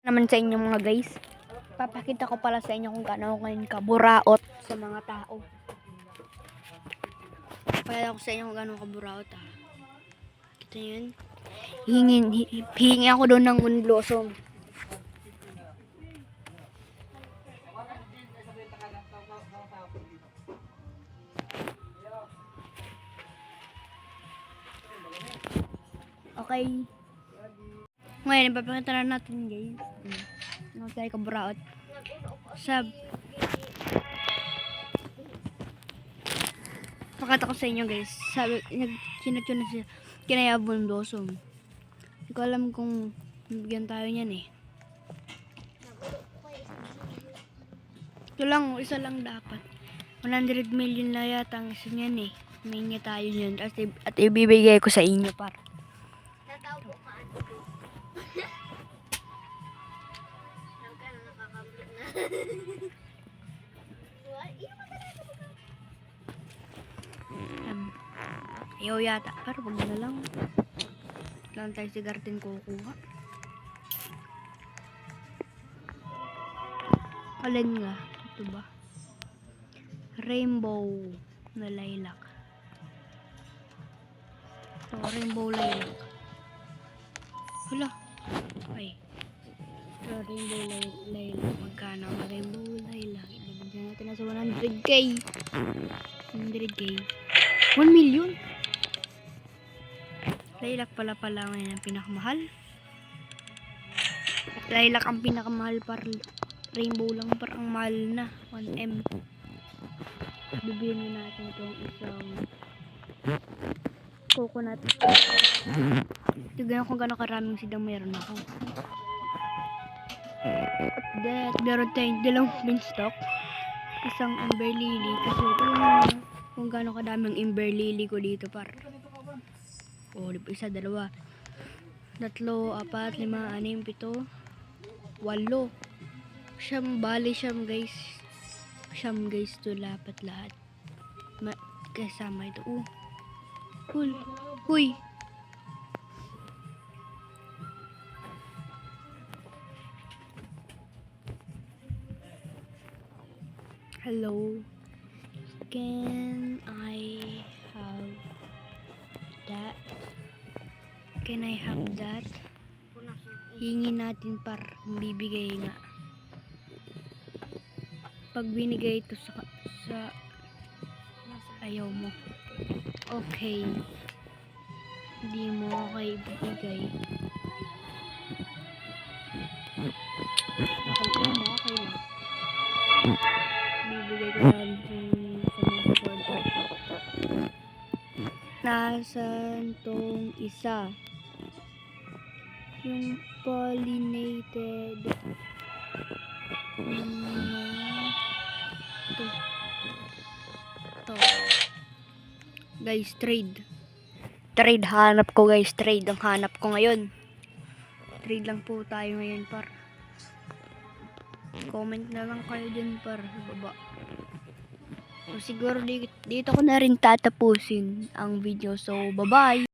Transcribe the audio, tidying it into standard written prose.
Naman sa inyo mga guys, papakita ko pala sa inyo kung gaano ako ngayon kaburaot sa mga tao. Papakita ko sa inyo kung gaano kaburaot Kita nyo yun? Hihingi ako doon ng Moon Blossom. Okay. Ngayon, ipapakita na natin guys. Ano tayo kaburaot. Pakita ko sa inyo guys. Sabi, kinatyo na siya. Kinayabon blossom. Hindi ko alam kung bigyan tayo niyan eh. Ito lang, isa lang dapat. 100 million na yata ang isa niyan eh. May tayo niyan. At ibibigay ko sa inyo para. Ayaw yata, pero wag na lang. Lang tayo si garden kukuha. Alin nga? Ito ba? Rainbow na lilac. Ito, rainbow lilac. Hala. Ay. Ito, rainbow lilac. Magkano ang rainbow lilac? Ibigyan natin na sa 100k. 100k. 1 million. Lilac pala ngayon ang pinakamahal. Lilac ang pinakamahal par rainbow lang par ang mahal na 1M. Bibigyan natin itong isang coconut. Tignan kung gano'ng karaming sidang meron ako. At that, meron tayong dalawang beanstalk. Isang amber lily. Kasi ito kung gano'ng kadaming amber lily ko dito par. O, isa, dalawa, tatlo, apat, lima, anim, pito, 8. Siyam, bali siyam guys. Siyam guys to lapat lahat. Kasama ito. Cool. Huy. Hello. Can I have that? Can I have that? Hingi natin par bibigay nga. Pag binigay ito sa ayaw mo. Okay. Hindi mo okay ibigay. Okay lang. Bibigay ko lang sa mga supporter. Nasaan tong isa? Yung pollinated. Ito. Guys, trade. Trade hanap ko guys. Trade ang hanap ko ngayon. Trade lang po tayo ngayon par. Comment na lang kayo dyan par sa baba. So, siguro dito ko na rin tatapusin ang video. So, bye-bye!